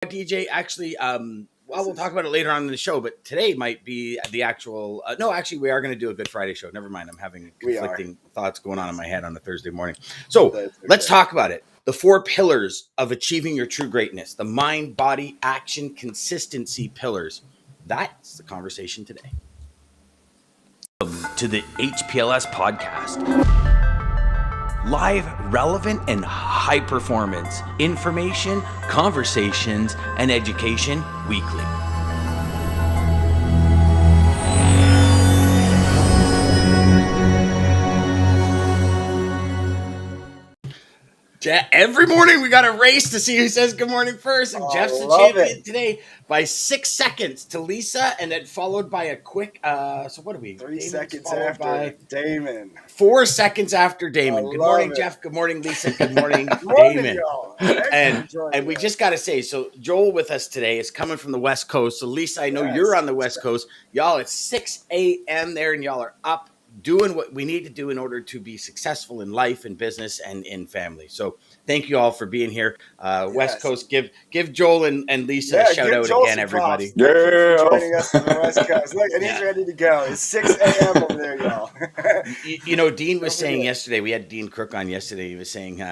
DJ, actually, well, we'll talk about it later on in the show, but today might be the actual. No, actually, we are going to do a Good Friday show. Never mind. I'm having conflicting thoughts going on in my head on a Thursday morning. So let's talk about it. The 4 pillars of achieving your true greatness, the mind, body, action, consistency pillars. That's the conversation today. Welcome to the HPLS podcast. Live, relevant, and high performance information, conversations, and education weekly. Every morning we got a race to see who says good morning first, and Jeff's the champion today by 6 seconds to Lisa, and then followed by a quick. So what are we? 3 seconds after Daman. 4 seconds after Daman. Good morning, Jeff. Good morning, Lisa. Good morning, Daman. And we just got to say, so Joel with us today is coming from the West Coast. So Lisa, I know you're on the West Coast. Y'all, it's 6 a.m. there, and y'all are up doing what we need to do in order to be successful in life and business and in family. So thank you all for being here. West Coast, give Joel and Lisa a shout out again, everybody. Joining us on the West Coast. Look, and he's ready to go. It's 6 a.m. over there, y'all. You know, Dean was saying yesterday, we had Dean Crook on yesterday. He was saying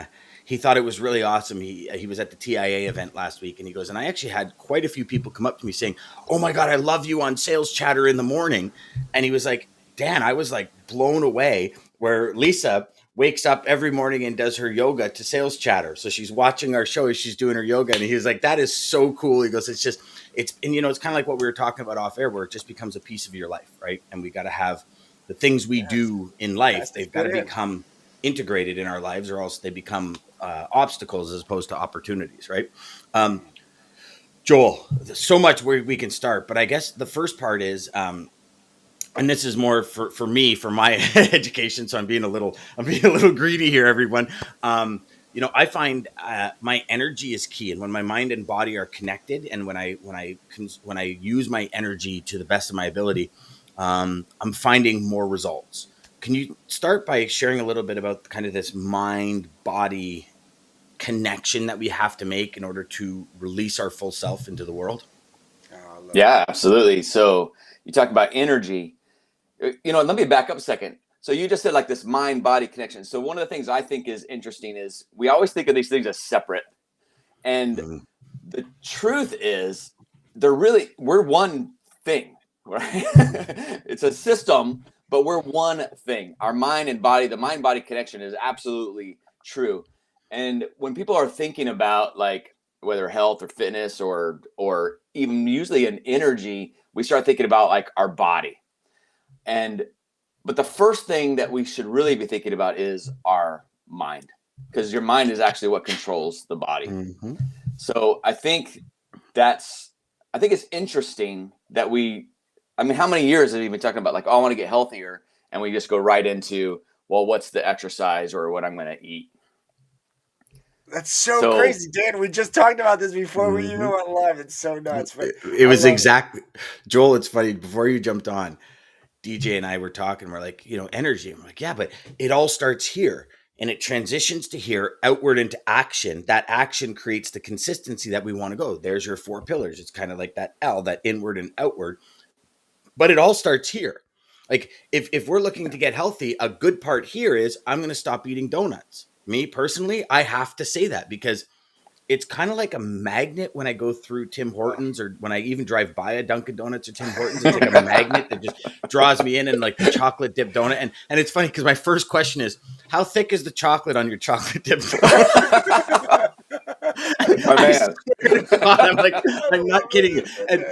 he thought it was really awesome. He was at the TIA event last week, and he goes, and I actually had quite a few people come up to me saying, oh my God, I love you on Sales Chatter in the morning. And he was like, Dan, I was like blown away where Lisa wakes up every morning and does her yoga to Sales Chatter. So she's watching our show as she's doing her yoga. And he was like, that is so cool. He goes, and you know, it's kind of like what we were talking about off air, where it just becomes a piece of your life, right? And we got to have the things we do in life. They've got to become integrated in our lives, or else they become obstacles as opposed to opportunities, right? Joel, so much where we can start, but I guess the first part is, and this is more for me, for my education. So I'm being a little greedy here, everyone. You know, I find my energy is key, and when my mind and body are connected, and when I use my energy to the best of my ability, I'm finding more results. Can you start by sharing a little bit about kind of this mind body connection that we have to make in order to release our full self into the world? Yeah, absolutely. So you talk about energy. You know, let me back up a second. So you just said like this mind-body connection. So one of the things I think is interesting is we always think of these things as separate. And the truth is we're one thing, right? It's a system, but we're one thing. Our mind and body, the mind-body connection is absolutely true. And when people are thinking about like whether health or fitness or even usually an energy, we start thinking about like our body. But the first thing that we should really be thinking about is our mind, because your mind is actually what controls the body. Mm-hmm. So I think it's interesting that how many years have we been talking about like, oh, I want to get healthier, and we just go right into, well, what's the exercise or what I'm going to eat? That's so crazy, Dan. We just talked about this before we even went live. It's so nuts. It was exactly, Joel, it's funny, before you jumped on, DJ and I were talking, we're like, you know, energy. I'm like, yeah, but it all starts here and it transitions to here, outward into action. That action creates the consistency that we want to go. There's your 4 pillars. It's kind of like that L, that inward and outward, but it all starts here. Like if we're looking to get healthy, a good part here is I'm going to stop eating donuts. Me personally, I have to say that because it's kind of like a magnet when I go through Tim Hortons, or when I even drive by a Dunkin' Donuts or Tim Hortons. It's like a magnet that just draws me in, and like the chocolate dip donut. And it's funny because my first question is, how thick is the chocolate on your chocolate dip donut? I'm like, I'm not kidding you. And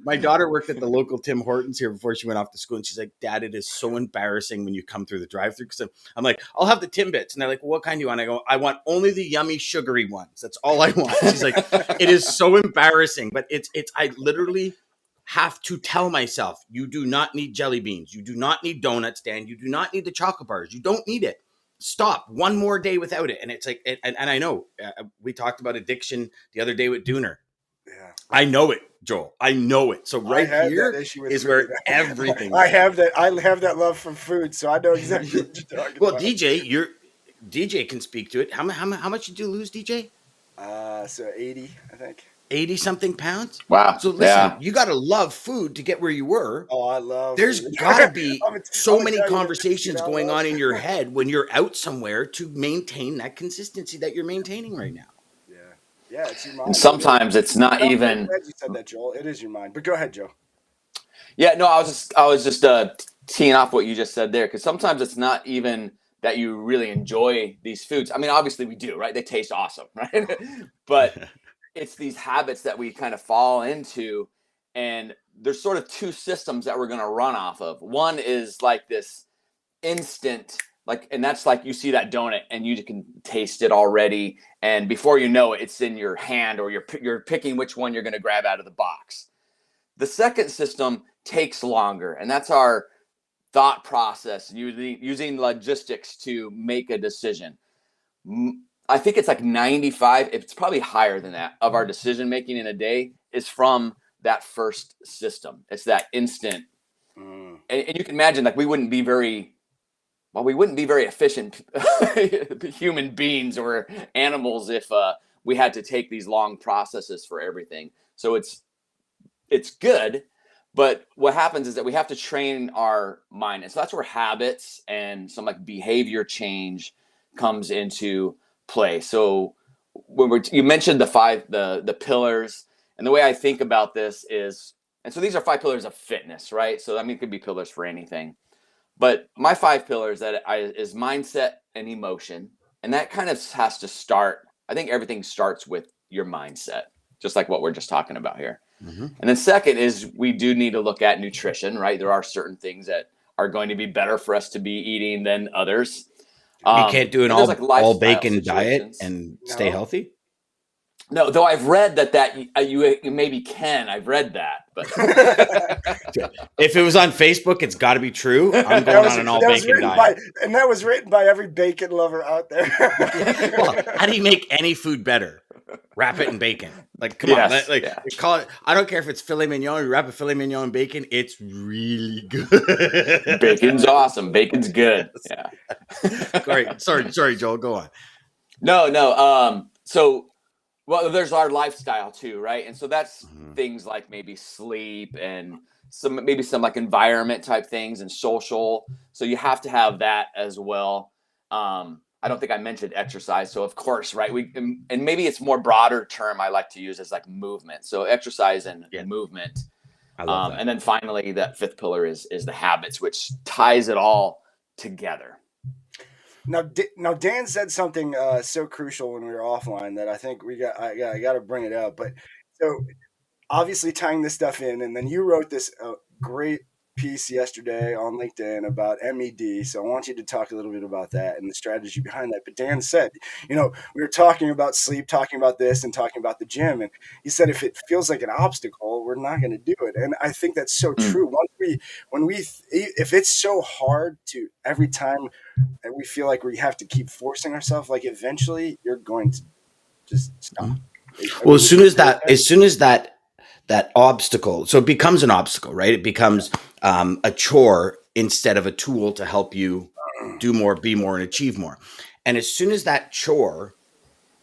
my daughter worked at the local Tim Hortons here before she went off to school, and she's like, Dad, it is so embarrassing when you come through the drive-thru, because I'm like, I'll have the Timbits, and they're like, well, what kind do you want? I go, I want only the yummy sugary ones. That's all I want. She's like, it is so embarrassing, but it's I literally have to tell myself, you do not need jelly beans, you do not need donuts, Dan, you do not need the chocolate bars, you don't need it. Stop one more day without it. And it's like, and I know we talked about addiction the other day with Dooner. Yeah, I know it, Joel. I know it. So right here is where everything. I have that love for food, so I know exactly what you're talking about. Well, DJ can speak to it. How much did you lose, DJ? So 80, I think. 80 something pounds. Wow. So listen, you got to love food to get where you were. Oh, I love There's food. got to be so I'm many Italian, conversations I going love on in your head when you're out somewhere to maintain that consistency that you're maintaining right now. Yeah, it's your mind. And sometimes it's not I'm even. glad you said that, Joel. It is your mind. But go ahead, Joe. Yeah, no, I was just teeing off what you just said there, because sometimes it's not even that you really enjoy these foods. I mean, obviously we do, right? They taste awesome, right? But it's these habits that we kind of fall into, and there's sort of two systems that we're going to run off of. One is like this instant, like, and that's like you see that donut and you can taste it already, and before you know it, it's in your hand, or you're picking which one you're going to grab out of the box. The second system takes longer, and that's our thought process, using logistics to make a decision. I think it's like 95, it's probably higher than that, of our decision making in a day is from that first system. It's that instant. And you can imagine, like, we wouldn't be very efficient human beings or animals if we had to take these long processes for everything. So it's good, but what happens is that we have to train our mind, and so that's where habits and some like behavior change comes into play. So when you mentioned the pillars, and the way I think about this is, and so these are 5 pillars of fitness, right? So I mean, it could be pillars for anything, but my 5 pillars is mindset and emotion, and that kind of has to start. I think everything starts with your mindset, just like what we're just talking about here. Mm-hmm. And then second is, we do need to look at nutrition, right? There are certain things that are going to be better for us to be eating than others. You can't do an all bacon diet and stay healthy. No, though I've read that you maybe can. I've read that, but if it was on Facebook, it's got to be true. I'm going on an all bacon diet, and that was written by every bacon lover out there. Well, how do you make any food better? Wrap it in bacon. Like, come on, call it. I don't care if it's filet mignon. You wrap a filet mignon in bacon, it's really good. Bacon's awesome. Bacon's good. Yeah. Great. Sorry, Joel. Go on. No. So, well, there's our lifestyle too, right? And so that's things like maybe sleep and some like environment type things and social. So you have to have that as well. I don't think I mentioned exercise. So of course, right. And maybe it's more broader term I like to use as like movement. So exercise and movement. I love that. And then finally, that 5th pillar is the habits, which ties it all together. Now Dan said something so crucial when we were offline that I think I got to bring it up. But so obviously tying this stuff in, and then you wrote this great piece yesterday on LinkedIn about MED. So I want you to talk a little bit about that and the strategy behind that. But Dan said, we were talking about sleep, talking about this, and talking about the gym. And he said, if it feels like an obstacle, we're not going to do it. And I think that's so true. If it's so hard to every time and we feel like we have to keep forcing ourselves, like eventually you're going to just stop. Well, as soon as that obstacle, so it becomes an obstacle, right? It becomes a chore instead of a tool to help you do more, be more, and achieve more. And as soon as that chore,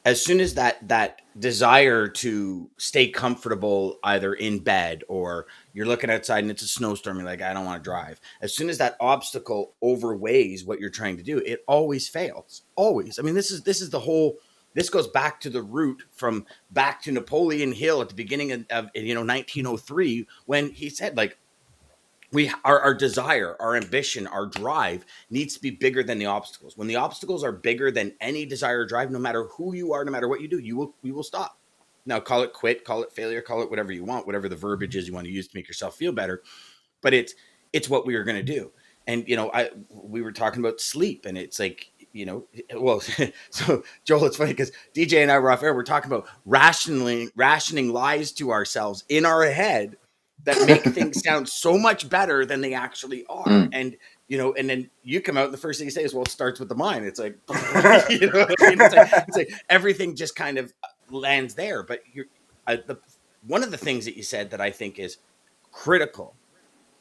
as soon as that desire to stay comfortable either in bed or you're looking outside and it's a snowstorm, you're like, I don't want to drive. As soon as that obstacle overweighs what you're trying to do, it always fails. Always. I mean, this is the whole. This goes back to the root from back to Napoleon Hill at the beginning of 1903 when he said, like, our desire, our ambition, our drive needs to be bigger than the obstacles. When the obstacles are bigger than any desire or drive, no matter who you are, no matter what you do, you will stop. Now, call it quit, call it failure, call it whatever you want, whatever the verbiage is you want to use to make yourself feel better. But it's what we are going to do. And we were talking about sleep, and it's like, so Joel, it's funny because DJ and I were off air. We're talking about rationing lies to ourselves in our head that make things sound so much better than they actually are. And then you come out and the first thing you say is, well, it starts with the mind. It's like, it's like everything just kind of lands there. But one of the things that you said that I think is critical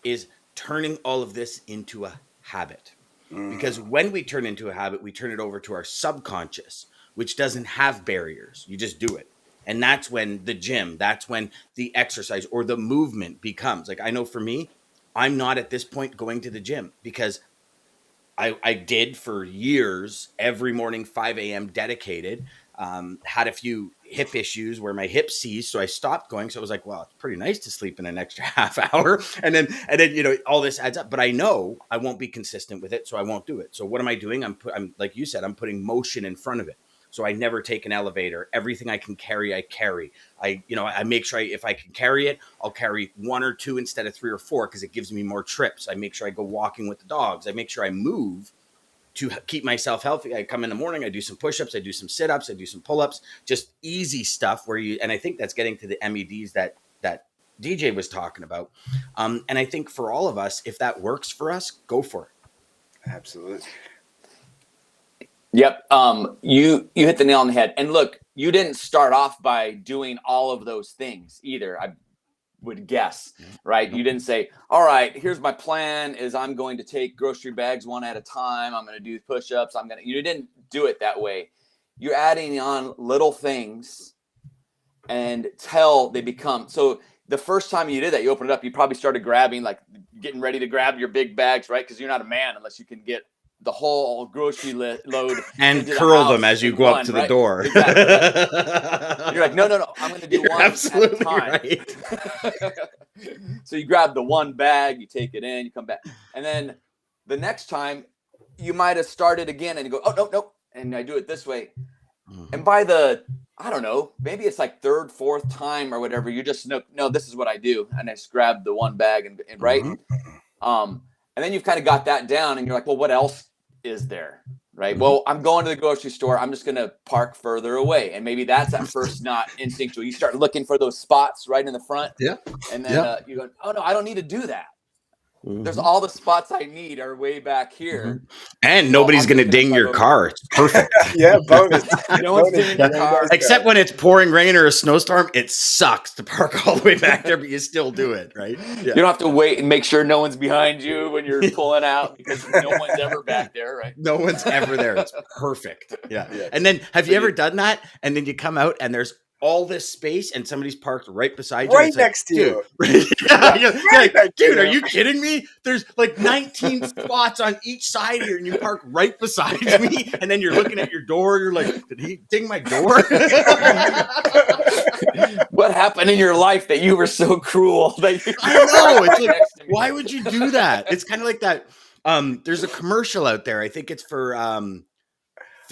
is turning all of this into a habit. Because when we turn into a habit, we turn it over to our subconscious, which doesn't have barriers. You just do it. And that's when the gym, that's when the exercise or the movement becomes like, I know for me, I'm not at this point going to the gym because I did for years every morning, 5 a.m. dedicated. Had a few hip issues where my hip seized, so I stopped going. So I was like, well, it's pretty nice to sleep in an extra half hour, and then all this adds up. But I know I won't be consistent with it, so I won't do it. So what am I doing? I'm like you said, I'm putting motion in front of it. So I never take an elevator. Everything I can carry, I carry. I make sure if I can carry it, I'll carry 1 or 2 instead of 3 or 4 because it gives me more trips. I make sure I go walking with the dogs. I make sure I move to keep myself healthy. I come in the morning, I do some push-ups, I do some sit-ups, I do some pull-ups, just easy stuff and I think that's getting to the MEDs that DJ was talking about. And I think for all of us, if that works for us, go for it. Absolutely. Yep. You hit the nail on the head. And look, you didn't start off by doing all of those things either. I would guess, right? You didn't say, all right, here's my plan is I'm going to take grocery bags one at a time. I'm going to do push-ups. You didn't do it that way. You're adding on little things until they become, so the first time you did that, you opened it up, you probably started getting ready to grab your big bags, right? Because you're not a man unless you can get the whole grocery load and curl them as you go up to the door. Exactly. Right? You're like, no, I'm going to do one absolutely at a time. Right. So you grab the one bag, you take it in, you come back. And then the next time you might have started again and you go, oh, no. And I do it this way. Mm-hmm. And by I don't know, maybe it's like 3rd, 4th time or whatever, you just know, no, this is what I do. And I just grab the one bag and right. Mm-hmm. And then you've kind of got that down and you're like, well, what else is there? Right. Mm-hmm. Well, I'm going to the grocery store. I'm just going to park further away. And maybe that's at first not instinctual. You start looking for those spots right in the front. Yeah. And then you go, oh, no, I don't need to do that. Mm-hmm. There's all the spots I need are way back here. Mm-hmm. And nobody's going to ding your car. It's perfect. Yeah, bonus. No one's dinging your car. Except when it's pouring rain or a snowstorm, it sucks to park all the way back there, but you still do it, right? Yeah. You don't have to wait and make sure no one's behind you when you're pulling out because no one's ever back there, right? No one's ever there. It's perfect. Yeah. And then have you ever done that? And then you come out and there's all this space and somebody's parked right beside you. Right next to you. Dude, are you kidding me? There's like 19 spots on each side here and you park right beside me. And then you're looking at your door. You're like, did he ding my door? What happened in your life that you were so cruel? I know. It's like, why would you do that? It's kind of like that. There's a commercial out there. I think it's for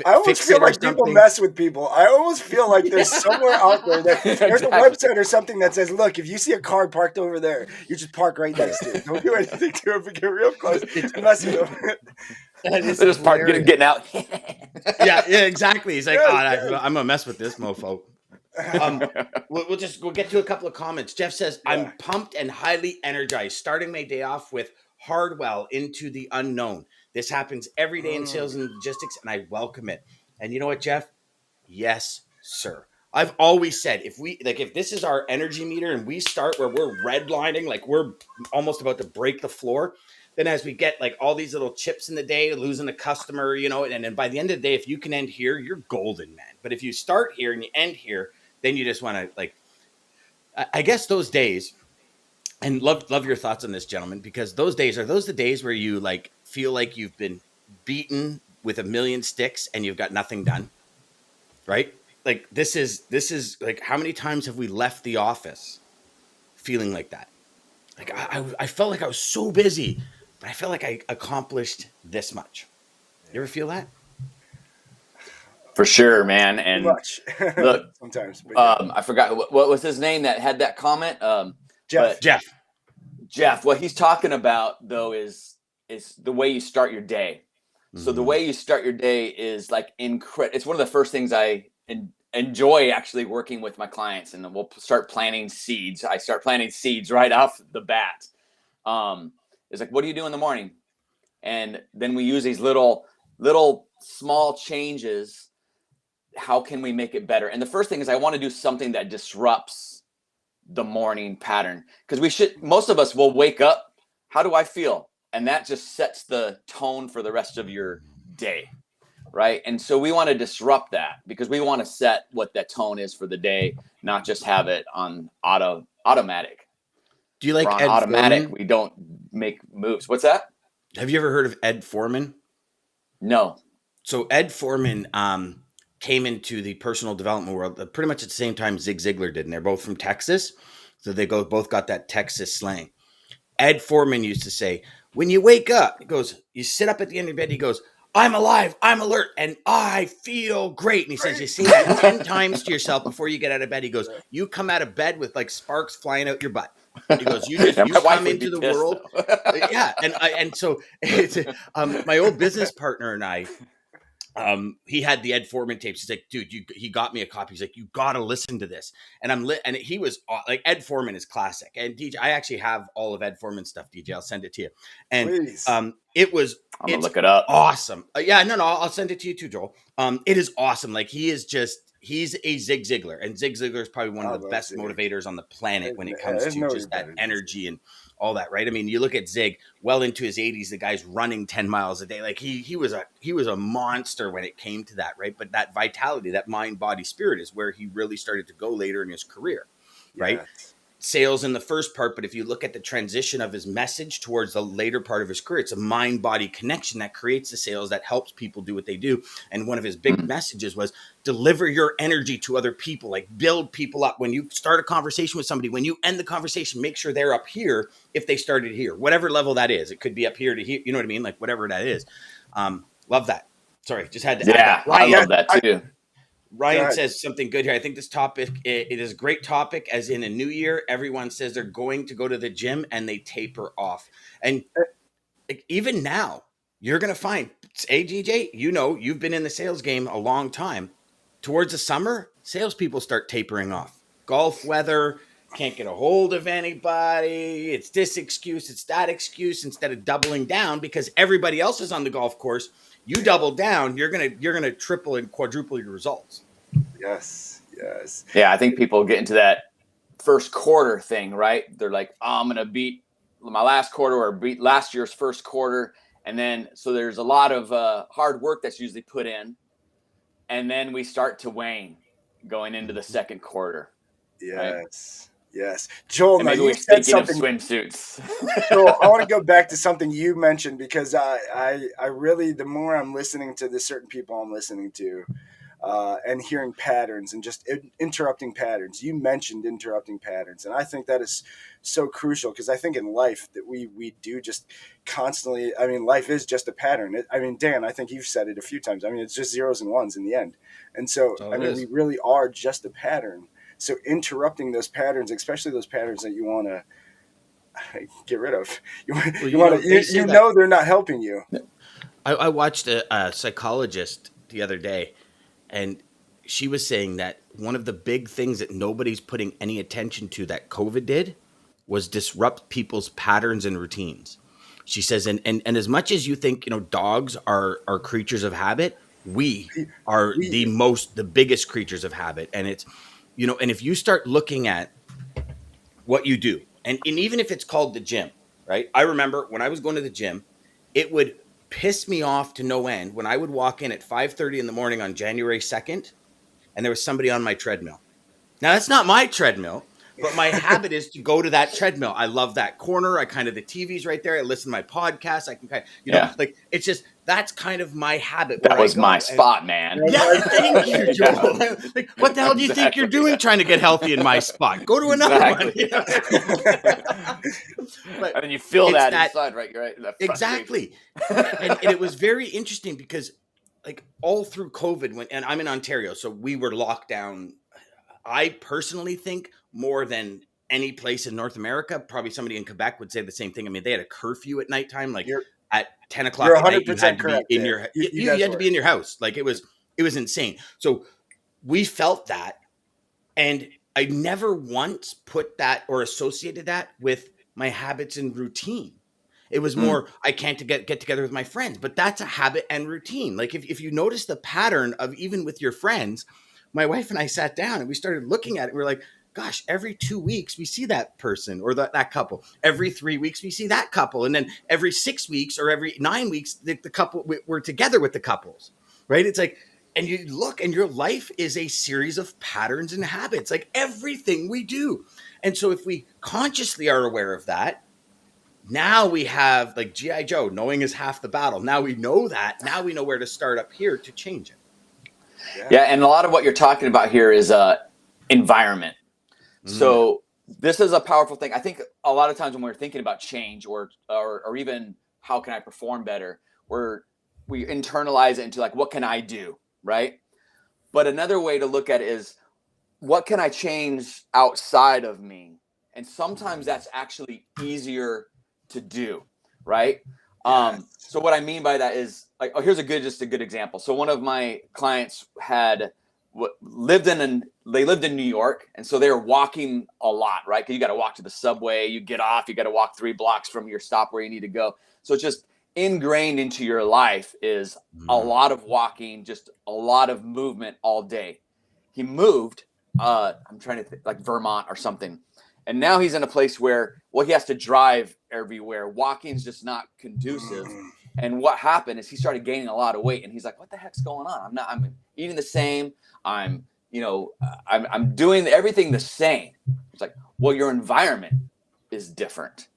I almost feel like people mess with people. I almost feel like there's somewhere out there that there's a website or something that says, look, if you see a car parked over there, you just park right next to it. Don't do anything to it, but get real close and mess with them. Just park getting out. yeah, exactly. He's like, I'm going to mess with this mofo. We'll get to a couple of comments. Jeff says, I'm pumped and highly energized, starting my day off with Hardwell into the unknown. This happens every day in sales and logistics, and I welcome it. And you know what, Jeff? Yes, sir. I've always said, if this is our energy meter and we start where we're redlining, like we're almost about to break the floor, then as we get like all these little chips in the day, losing a customer, and then by the end of the day, if you can end here, you're golden, man. But if you start here and you end here, then you just want to I guess those days. And love your thoughts on this, gentlemen, because those days, are those the days where you feel like you've been beaten with a million sticks and you've got nothing done, right? Like this is like, how many times have we left the office feeling like that? Like I felt like I was so busy, but I felt like I accomplished this much. You ever feel that? For sure, man. And much. Look, sometimes. I forgot what was his name that had that comment. Jeff. What he's talking about though is the way you start your day. Mm-hmm. So the way you start your day is like incredible. It's one of the first things I enjoy actually working with my clients, and then we'll start planting seeds. I start planting seeds right off the bat. It's like, what do you do in the morning? And then we use these little small changes. How can we make it better? And the first thing is I want to do something that disrupts the morning pattern, because most of us will wake up, how do I feel? And that just sets the tone for the rest of your day, right? And so we want to disrupt that because we want to set what that tone is for the day, not just have it on automatic. Do you like on Ed automatic, Foreman? we don't make moves. What's that? Have you ever heard of Ed Foreman? No. So Ed Foreman came into the personal development world pretty much at the same time Zig Ziglar did, and they're both from Texas. So they both got that Texas slang. Ed Foreman used to say, when you wake up, he goes, you sit up at the end of your bed, he goes, I'm alive, I'm alert, and I feel great. And he says, you say that 10 times to yourself before you get out of bed. He goes, you come out of bed with like sparks flying out your butt. He goes, you come into the world. Yeah. And so my old business partner and I, he had the Ed Foreman tapes. He's like, dude, he got me a copy. He's like, you got to listen to this. And and he was like, Ed Foreman is classic. And DJ, I actually have all of Ed Foreman's stuff, DJ. I'll send it to you. And it was, I'm gonna look it up. Awesome. Yeah, no, I'll send it to you too, Joel. It is awesome. Like he's a Zig Ziglar, and Zig Ziglar is probably one of the best motivators on the planet when it comes to just that energy and all that, right? I mean, you look at Zig, well into his 80s, the guy's running 10 miles a day. Like he was a monster when it came to that, right? But that vitality, that mind, body, spirit is where he really started to go later in his career, right? Yes. Sales in the first part, but if you look at the transition of his message towards the later part of his career, it's a mind-body connection that creates the sales that helps people do what they do. And one of his big messages was deliver your energy to other people, like build people up. When you start a conversation with somebody, when you end the conversation, make sure they're up here if they started here, whatever level that is. It could be up here to here, you know what I mean? Like whatever that is. Love that. Sorry, just had to add that. I love that too. Ryan says something good here. I think this topic, it is a great topic, as in a new year, everyone says they're going to go to the gym and they taper off. And even now, you're going to find, hey, DJ, you've been in the sales game a long time. Towards the summer, salespeople start tapering off. Golf weather, can't get a hold of anybody. It's this excuse, it's that excuse. Instead of doubling down because everybody else is on the golf course, you double down, you're gonna triple and quadruple your results. Yes. Yeah, I think people get into that first quarter thing, right? They're like, oh, I'm gonna beat my last quarter or beat last year's first quarter, and then so there's a lot of hard work that's usually put in, and then we start to wane going into the second quarter. Yes. Yes. Joel, now you said something. Swimsuits. Joel, I want to go back to something you mentioned because I really, the more I'm listening to the certain people I'm listening to and hearing patterns and just interrupting patterns, you mentioned interrupting patterns. And I think that is so crucial because I think in life that we do just constantly, I mean, life is just a pattern. Dan, I think you've said it a few times. I mean, it's just zeros and ones in the end. And so, we really are just a pattern. So interrupting those patterns, especially those patterns that you want to get rid of, they're not helping you. I watched a psychologist the other day, and she was saying that one of the big things that nobody's putting any attention to that COVID did was disrupt people's patterns and routines. She says, and as much as you think, dogs are creatures of habit, we are the biggest creatures of habit. And it's, and if you start looking at what you do, and even if it's called the gym, right? I remember when I was going to the gym, it would piss me off to no end when I would walk in at 5:30 in the morning on January 2nd, and there was somebody on my treadmill. Now, that's not my treadmill, but my habit is to go to that treadmill. I love that corner. the TV's right there. I listen to my podcast. I can like, it's just, that's kind of my habit. That was my spot, man. Yeah, thank you, Joel. Like, what the hell do you think you're doing trying to get healthy in my spot? Go to another one. But, and you feel that inside, right? You're right. Exactly. and it was very interesting because like all through COVID, and I'm in Ontario, so we were locked down. I personally think more than any place in North America, probably somebody in Quebec would say the same thing. I mean, they had a curfew at nighttime, like at 10 o'clock at night, you had to be in your you had to be in your house. Like it was insane. So we felt that, and I never once put that or associated that with my habits and routine. It was more, I can't get together with my friends, but that's a habit and routine. Like if you notice the pattern of even with your friends, my wife and I sat down and we started looking at it. We're like, gosh, every 2 weeks we see that person or that couple. Every 3 weeks we see that couple. And then every 6 weeks or every 9 weeks, the couple, we're together with the couples. right? It's like, and you look, and your life is a series of patterns and habits, like everything we do. And so if we consciously are aware of that, now we have, like G.I. Joe, knowing is half the battle. Now we know that. Now we know where to start up here to change it. Yeah, and a lot of what you're talking about here is environment. So this is a powerful thing. I think a lot of times when we're thinking about change or even how can I perform better, we internalize it into like, what can I do, right? But another way to look at it is, what can I change outside of me? And sometimes that's actually easier to do, right? Yes. So what I mean by that is, like, here's just a good example. So one of my clients lived in New York, and so they were walking a lot, right? Because you got to walk to the subway, you get off, you got to walk 3 blocks from your stop where you need to go. So it's just ingrained into your life is a lot of walking, just a lot of movement all day. He moved, I'm trying to think, like Vermont or something. And now he's in a place where, he has to drive everywhere. Walking's just not conducive. And what happened is he started gaining a lot of weight, and he's like, what the heck's going on? I'm eating the same. I'm doing everything the same. It's like, well, your environment is different.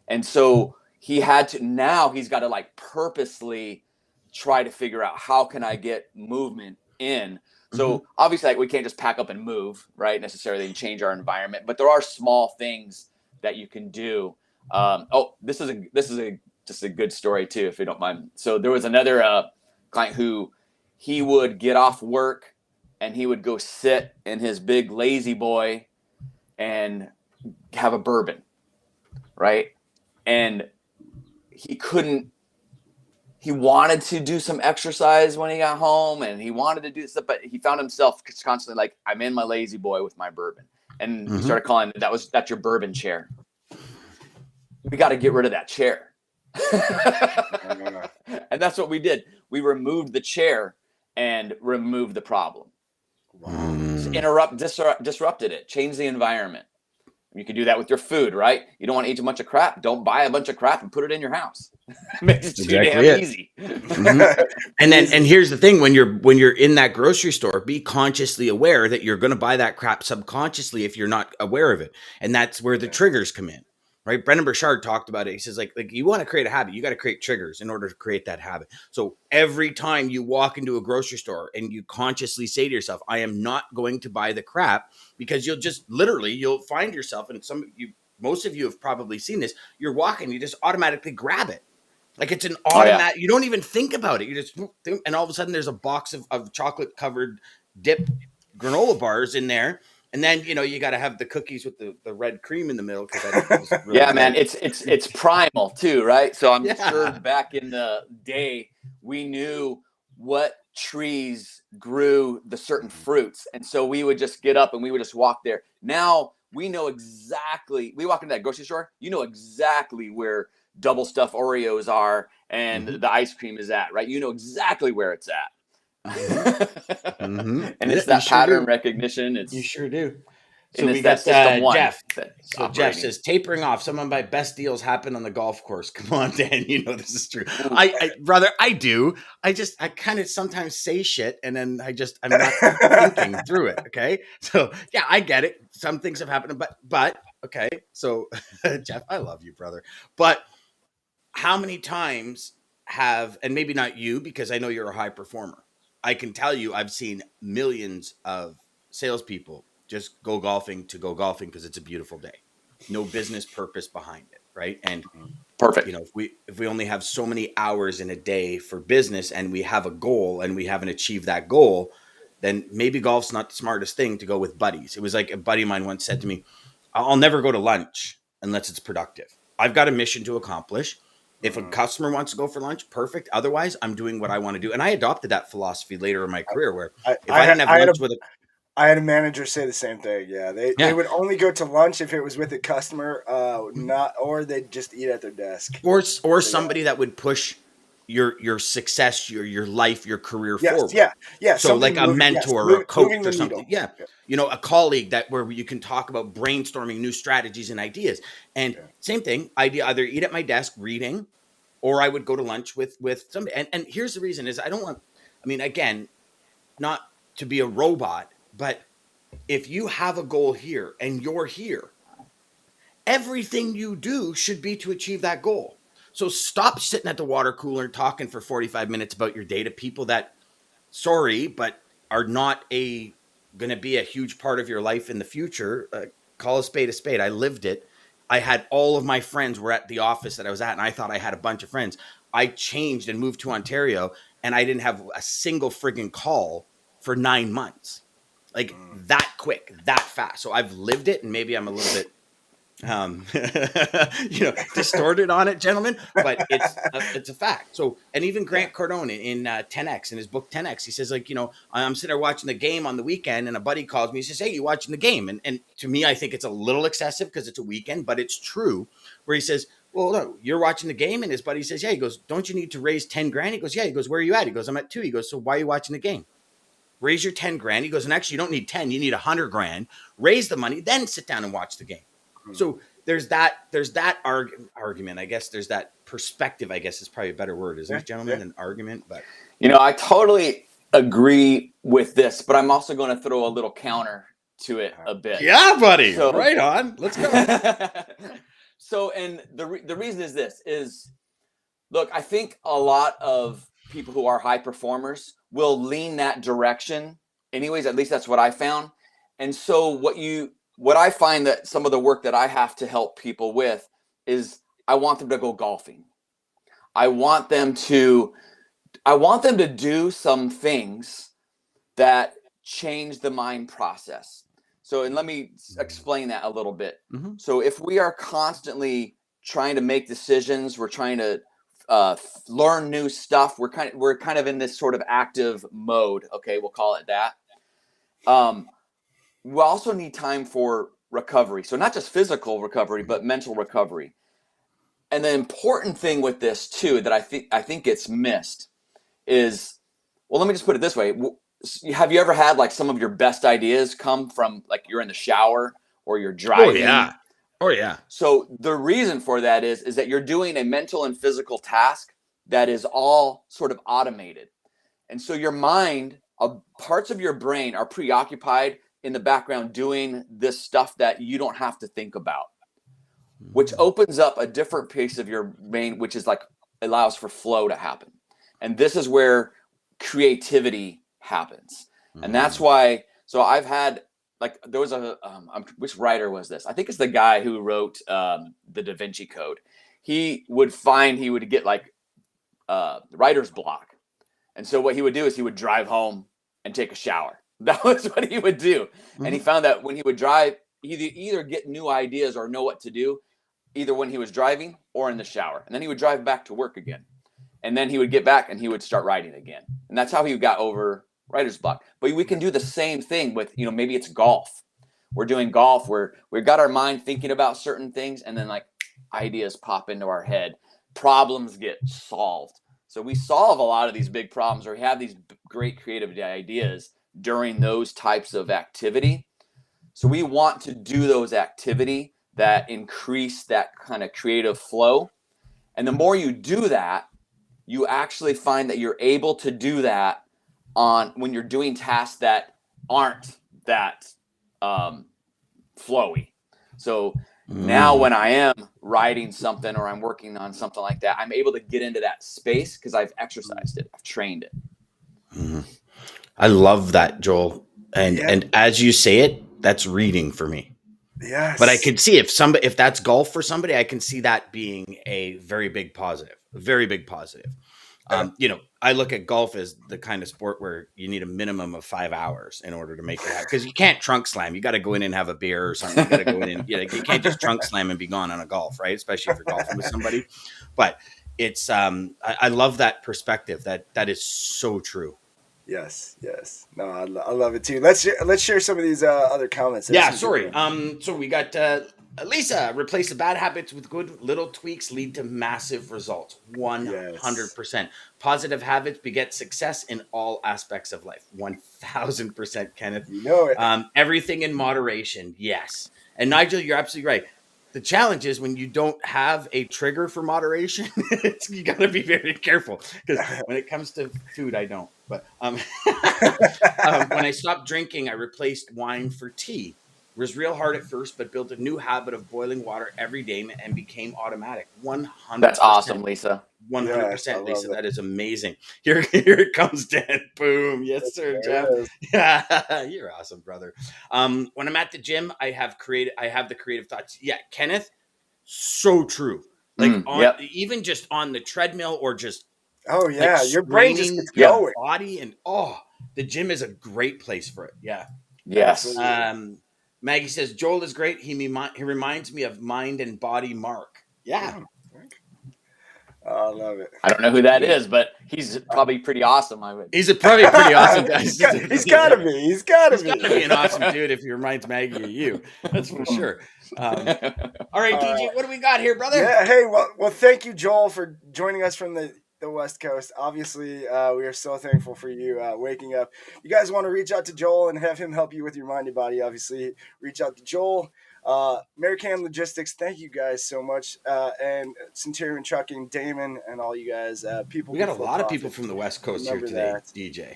And so he's got to like purposely try to figure out, how can I get movement in? So obviously, like, we can't just pack up and move, right? Necessarily, and change our environment, but there are small things that you can do. This is just a good story too, if you don't mind. So there was another client who he would get off work and he would go sit in his big lazy boy and have a bourbon, right? And he wanted to do some exercise when he got home, and he wanted to do stuff, but he found himself constantly like, I'm in my lazy boy with my bourbon. And he started calling it, that's your bourbon chair. We got to get rid of that chair. And that's what we did. We removed the chair and removed the problem. Disrupted it, changed the environment. You can do that with your food, right? You don't want to eat a bunch of crap. Don't buy a bunch of crap and put it in your house. Makes it too damn easy. And here's the thing: when you're in that grocery store, be consciously aware that you're going to buy that crap subconsciously if you're not aware of it, and that's where the triggers come in, right? Brendan Burchard talked about it. He says, like you want to create a habit, you got to create triggers in order to create that habit. So every time you walk into a grocery store and you consciously say to yourself, I am not going to buy the crap, because you'll find yourself, and most of you have probably seen this. You're walking, you just automatically grab it. Like, it's an automatic, you don't even think about it. You just, and all of a sudden there's a box of chocolate covered dip granola bars in there. And then, you got to have the cookies with the red cream in the middle. Really man, it's primal too, right? So I'm sure back in the day, we knew what trees grew the certain fruits. And so we would just get up and we would just walk there. Now we know exactly, we walk into that grocery store, you know exactly where double stuffed Oreos are and the ice cream is at, right? You know exactly where it's at. And it's that pattern recognition. You sure do. So we got Jeff. So Jeff says, tapering off. Some of my best deals happen on the golf course. Come on, Dan. You know this is true. Brother, I do. I kind of sometimes say shit, and then I'm not thinking through it. Okay, so yeah, I get it. Some things have happened, but okay. So Jeff, I love you, brother. But how many times and maybe not you, because I know you're a high performer. I can tell you, I've seen millions of salespeople just go golfing because it's a beautiful day. No business purpose behind it, right? And perfect. If we only have so many hours in a day for business, and we have a goal and we haven't achieved that goal, then maybe golf's not the smartest thing to go with buddies. It was like a buddy of mine once said to me, I'll never go to lunch unless it's productive. I've got a mission to accomplish. If a customer wants to go for lunch, perfect. Otherwise, I'm doing what I want to do. And I adopted that philosophy later in my career, where I didn't have lunch with I had a manager say the same thing. Yeah, they would only go to lunch if it was with a customer, or they'd just eat at their desk, or somebody that would push your success, your life, your career forward. Yeah. So like a mentor or a coach or something. Yeah. A colleague where you can talk about brainstorming new strategies and ideas. And same thing, I'd either eat at my desk reading, or I would go to lunch with somebody. And here's the reason is I don't want I mean, again, not to be a robot, but if you have a goal here and you're here, everything you do should be to achieve that goal. So stop sitting at the water cooler and talking for 45 minutes about your day to people that, sorry, but are not going to be a huge part of your life in the future. Call a spade a spade. I lived it. I had all of my friends were at the office that I was at, and I thought I had a bunch of friends. I changed and moved to Ontario, and I didn't have a single friggin' call for 9 months. Like that quick, that fast. So I've lived it, and maybe I'm a little bit distorted on it, gentlemen, but it's a fact. So, and even Grant Cardone in 10X, in his book 10X, he says, like, I'm sitting there watching the game on the weekend, and a buddy calls me, he says, hey, you watching the game? And to me, I think it's a little excessive because it's a weekend, but it's true, where he says, well, no, you're watching the game, and his buddy says, yeah, he goes, don't you need to raise 10 grand? He goes, yeah. He goes, where are you at? He goes, I'm at 2. He goes, so why are you watching the game? Raise your 10 grand. He goes, and actually, you don't need 10, you need 100 grand. Raise the money, then sit down and watch the game. So there's that argument. I guess there's that perspective, I guess is probably a better word, isn't it, gentlemen, than argument? But I totally agree with this, but I'm also going to throw a little counter to it a bit. Yeah, buddy. So, right on. Let's go. So, and the reason is this is, look, I think a lot of people who are high performers will lean that direction anyways. At least that's what I found. And so what I find that some of the work that I have to help people with is I want them to go golfing. I want them to do some things that change the mind process. So, and let me explain that a little bit. Mm-hmm. So if we are constantly trying to make decisions, we're trying to learn new stuff, we're kind of in this sort of active mode. Okay, we'll call it that. We also need time for recovery. So not just physical recovery, but mental recovery. And the important thing with this too, that I think gets missed is, well, let me just put it this way. Have you ever had like some of your best ideas come from like you're in the shower or you're driving? Oh yeah. So the reason for that is that you're doing a mental and physical task that is all sort of automated. And so your mind, parts of your brain are preoccupied in the background doing this stuff that you don't have to think about, which opens up a different piece of your brain, which is like allows for flow to happen. And this is where creativity happens. And that's why, so I've had, like, there was which writer was this? I think it's the guy who wrote the Da Vinci Code. He would get like writer's block. And so what he would do is he would drive home and take a shower. That was what he would do. Mm-hmm. And he found that when he would drive, he'd either get new ideas or know what to do, either when he was driving or in the shower. And then he would drive back to work again. And then he would get back and he would start writing again. And that's how he got over writer's block. But we can do the same thing with, maybe it's golf. We're doing golf where we've got our mind thinking about certain things and then like ideas pop into our head. Problems get solved. So we solve a lot of these big problems, or we have these great creative ideas during those types of activity. So we want to do those activity that increase that kind of creative flow. And the more you do that, you actually find that you're able to do that when you're doing tasks that aren't that flowy. So now when I am writing something or I'm working on something like that, I'm able to get into that space because I've exercised it. I've trained it. Mm-hmm. I love that, Joel. And as you say it, that's reading for me. Yes. But I could see if that's golf for somebody, I can see that being a very big positive. Very big positive. I look at golf as the kind of sport where you need a minimum of 5 hours in order to make it happen. Because you can't trunk slam. You got to go in and have a beer or something. You got to go in and you can't just trunk slam and be gone on a golf, right? Especially if you're golfing with somebody. But it's I love that perspective. That is so true. Yes. No, I love it too. Let's share some of these other comments. Yeah, sorry. So we got Lisa, replace the bad habits with good. Little tweaks lead to massive results. 100%. Positive habits beget success in all aspects of life. 1000%, Kenneth. You know it. Everything in moderation. Yes. And Nigel, you're absolutely right. The challenge is when you don't have a trigger for moderation, you got to be very careful, because when it comes to food, I don't. But when I stopped drinking, I replaced wine for tea. It was real hard at first, but built a new habit of boiling water every day and became automatic. 100%. That's awesome, Lisa. 100%, Yes, Lisa. it. That is amazing. Here it comes, Dan. Boom. Yes, sir, Jeff. Yeah, you're awesome, brother. When I'm at the gym, I have the creative thoughts. Yeah, Kenneth, so true. Like even just on the treadmill, or just oh yeah, like your brain just gets your going. body, and the gym is a great place for it. Yeah. Yes. Maggie says Joel is great. He reminds me of Mind and Body Mark. Yeah. I love it. I don't know who that is, but he's probably pretty awesome. He's probably a pretty awesome guy. He's got to be. He's got to be an awesome dude if he reminds Maggie of you. That's for sure. All right, DJ, what do we got here, brother? Yeah. Hey, well, thank you, Joel, for joining us from the West Coast. Obviously, we are so thankful for you waking up. You guys want to reach out to Joel and have him help you with your mind and body, obviously, reach out to Joel. American Logistics, thank you guys so much. And Centurion Trucking, Daman, and all you guys. People. We got a lot of people from the West Coast here today, DJ.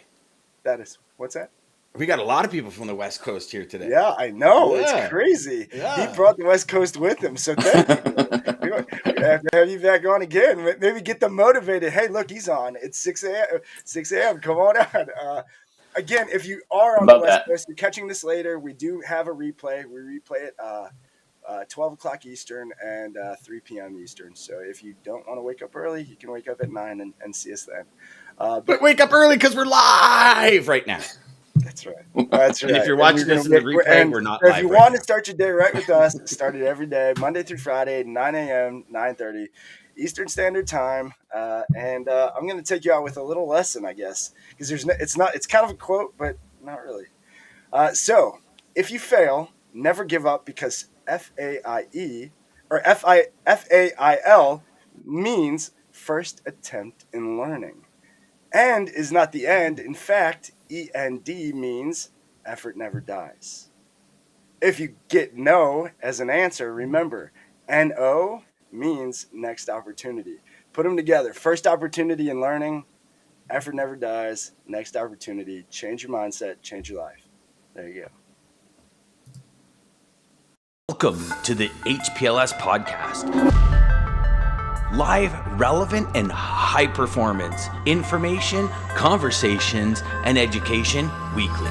That is, what's that? We got a lot of people from the West Coast here today. Yeah, I know. Yeah. It's crazy. Yeah. He brought the West Coast with him, so thank you. We have to have you back on again. Maybe get them motivated. Hey, look, he's on. It's 6 a.m. 6 a.m. Come on on. Again, if you are on the West Coast, you're catching this later, we do have a replay. We replay it 12 o'clock Eastern and 3 p.m. Eastern. So if you don't want to wake up early, you can wake up at 9 and see us then. But wake up early because we're live right now. That's right. That's right. And if you're watching this in the replay, we're not live. If you want to start your day right with us, start it every day, Monday through Friday, 9 a.m., 9:30 Eastern Standard Time. And I'm going to take you out with a little lesson, I guess, because it's kind of a quote, but not really. So if you fail, never give up, because FAIE or FAIL means first attempt in learning. And is not the end. In fact, END means effort never dies. If you get no as an answer, remember, NO means next opportunity. Put them together. First opportunity in learning, effort never dies, next opportunity. Change your mindset, change your life. There you go. Welcome to the HPLS podcast. Live, relevant, and high performance information, conversations, and education weekly.